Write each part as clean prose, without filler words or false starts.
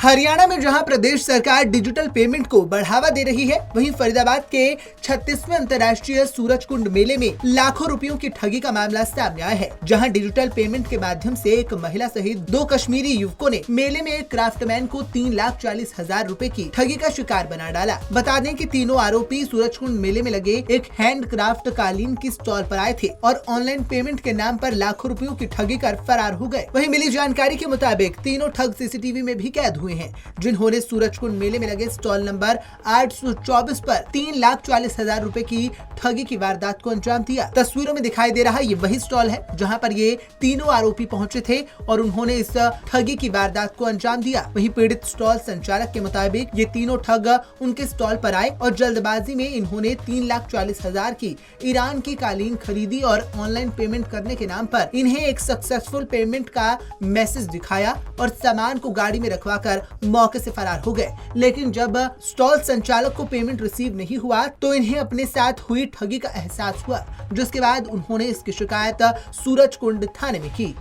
हरियाणा में जहां प्रदेश सरकार डिजिटल पेमेंट को बढ़ावा दे रही है, वहीं फरीदाबाद के 36वें अंतर्राष्ट्रीय सूरजकुंड मेले में लाखों रुपयों की ठगी का मामला सामने आया है, जहां डिजिटल पेमेंट के माध्यम से एक महिला सहित 2 कश्मीरी युवकों ने मेले में एक क्राफ्टमैन को 3,40,000 रुपए की ठगी का शिकार बना डाला। बता दें कि तीनों आरोपी सूरजकुंड मेले में लगे एक हैंड क्राफ्ट कालीन की स्टॉल पर आए थे और ऑनलाइन पेमेंट के नाम पर लाखों रुपयों की ठगी कर फरार हो गए। वहीं मिली जानकारी के मुताबिक तीनों ठग सीसीटीवी में भी कैद हुए हैं, जिन्होंने सूरजकुंड मेले में लगे स्टॉल नंबर 824 पर 3,40,000 रुपए की ठगी की वारदात को अंजाम दिया। तस्वीरों में दिखाई दे रहा ये वही स्टॉल है जहां पर ये तीनों आरोपी पहुंचे थे और उन्होंने इस ठगी की वारदात को अंजाम दिया। वहीं पीड़ित स्टॉल संचालक के मुताबिक ये तीनों ठग उनके स्टॉल पर आए और जल्दबाजी में इन्होंने 3,40,000 की ईरान की कालीन खरीदी और ऑनलाइन पेमेंट करने के नाम पर इन्हें एक सक्सेसफुल पेमेंट का मैसेज दिखाया और सामान को गाड़ी में रखवाकर मौके से फरार हो गए। लेकिन जब स्टॉल संचालक को पेमेंट रिसीव नहीं हुआ तो इन्हें अपने साथ हुई ठगी का एहसास हुआ, जिसके बाद उन्होंने इसकी शिकायत सूरजकुंड थाने में की।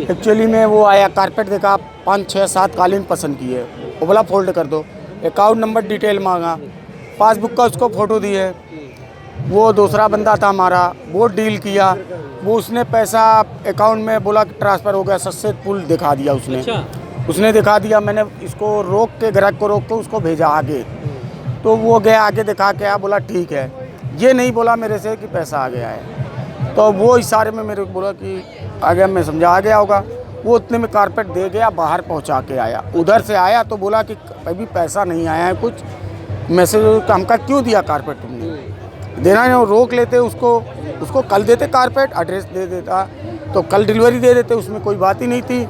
एक्चुअली में वो आया, कारपेट देखा, 5, 6, 7 कालीन पसंद किए, वो बोला फोल्ड कर दो, अकाउंट नंबर डिटेल मांगा, पासबुक का उसको फोटो दिए। वो दूसरा बंदा था हमारा, वो डील किया, वो उसने पैसा अकाउंट में बोला कि ट्रांसफ़र हो गया, सक्सेसफुल दिखा दिया उसने। उसने दिखा दिया, मैंने इसको रोक के, ग्राहक को रोक के उसको भेजा आगे, तो वो गया आगे दिखा के आया, बोला ठीक है। ये नहीं बोला मेरे से कि पैसा आ गया है, तो वो इशारे में मेरे को बोला कि आ गया, मैं समझा आ गया होगा। वो उतने में कारपेट दे गया, बाहर पहुंचा के आया। उधर से आया तो बोला कि अभी पैसा नहीं आया है, कुछ मैसेज हमका क्यों दिया कारपेट तुमने, देना नहीं, रोक लेते उसको कल देते कारपेट, एड्रेस दे देता तो कल डिलीवरी दे देते, उसमें कोई बात ही नहीं थी।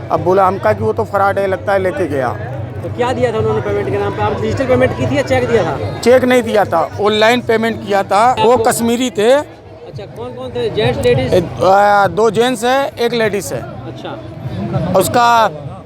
अब बोला हमका कि वो तो फराड है, लगता है लेके गया। तो क्या दिया था उन्होंने पेमेंट के नाम पे? आप डिजिटल पेमेंट की थी या चेक दिया था? चेक नहीं दिया था, ऑनलाइन पेमेंट किया था। वो कश्मीरी थे। अच्छा, कौन कौन थे? Gents, ladies? 2 जेंट्स है, 1 लेडीज है। अच्छा,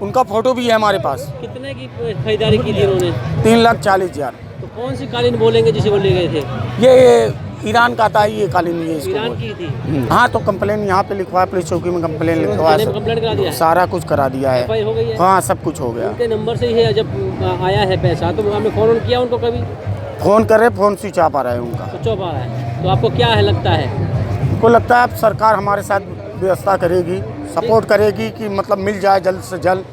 उनका फोटो भी है हमारे पास। कितने की खरीदारी की थी उन्होंने? 3,40,000। तो कौन सी कालीन बोलेंगे जिसे वो ले गए थे? ये ईरान का था, ये कालीन, ये इसको ईरान की थी। हाँ, तो कंप्लेन यहाँ पे लिखवाया, पुलिस चौकी में कंप्लेन लिखवाया, कंप्लेंट करा दिया है? सारा कुछ करा दिया है। हो गई है? हाँ, सब कुछ हो गया। उनके नंबर से ही है, जब आया है पैसा तो आपने फोन किया उनको कभी? फोन करे, फोन स्विच ऑफ आ रहा है उनका। स्विच ऑफ आ रहा है। तो आपको क्या है लगता है? हमको लगता है अब सरकार हमारे साथ व्यवस्था करेगी, सपोर्ट करेगी कि मतलब मिल जाए जल्द से जल्द।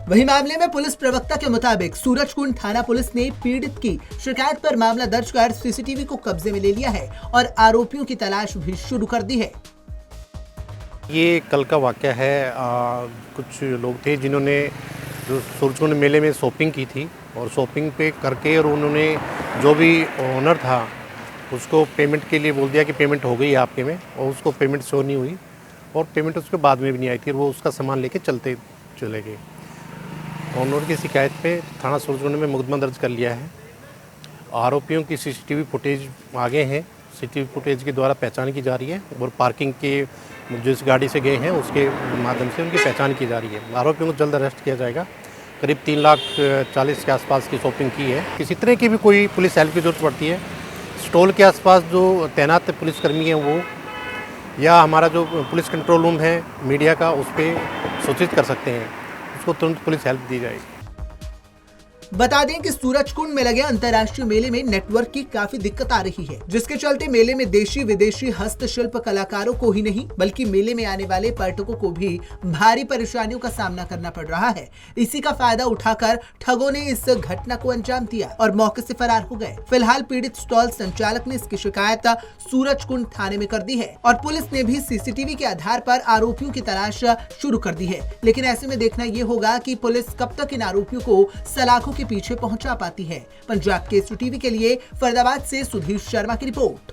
वहीं मामले में पुलिस प्रवक्ता के मुताबिक सूरजकुंड थाना पुलिस ने पीड़ित की शिकायत पर मामला दर्ज कर सीसीटीवी को कब्जे में ले लिया है और आरोपियों की तलाश भी शुरू कर दी है। ये कल का वाकया है। कुछ लोग थे जिन्होंने जो सूरजकुंड मेले में शॉपिंग की थी और शॉपिंग पे करके और उन्होंने जो भी ओनर था उसको पेमेंट के लिए बोल दिया कि पेमेंट हो गई है आपके में, और उसको पेमेंट शो नहीं हुई और पेमेंट उसके बाद में भी नहीं आई थी और वो उसका सामान लेके चले गए। ओनर की शिकायत पे थाना सूरजकुंड में मुकदमा दर्ज कर लिया है। आरोपियों की सीसीटीवी फुटेज आगे हैं, सीसीटीवी फुटेज के द्वारा पहचान की जा रही है और पार्किंग के जिस गाड़ी से गए हैं उसके माध्यम से उनकी पहचान की जा रही है। आरोपियों को जल्द अरेस्ट किया जाएगा। करीब 3,40,000 के आसपास की शॉपिंग की है। किसी तरह की भी कोई पुलिस हेल्प की जरूरत पड़ती है, स्टॉल के आसपास जो तैनात पुलिसकर्मी हैं वो, या हमारा जो पुलिस कंट्रोल रूम है मीडिया का, उस पर सूचित कर सकते हैं, उसको तुरंत पुलिस हेल्प दी जाएगी। बता दें कि सूरजकुंड में लगे अंतर्राष्ट्रीय मेले में नेटवर्क की काफी दिक्कत आ रही है, जिसके चलते मेले में देशी विदेशी हस्तशिल्प कलाकारों को ही नहीं बल्कि मेले में आने वाले पर्यटकों को भी भारी परेशानियों का सामना करना पड़ रहा है। इसी का फायदा उठाकर ठगों ने इस घटना को अंजाम दिया और मौके से फरार हो गए। फिलहाल पीड़ित स्टॉल संचालक ने इसकी शिकायत सूरजकुंड थाने में कर दी है और पुलिस ने भी सीसीटीवी के आधार पर आरोपियों की तलाश शुरू कर दी है। लेकिन ऐसे में देखना ये होगा कि पुलिस कब तक इन आरोपियों को सलाखों के पीछे पहुंचा पाती है। पंजाब केसरी टीवी के लिए फरीदाबाद से सुधीर शर्मा की रिपोर्ट।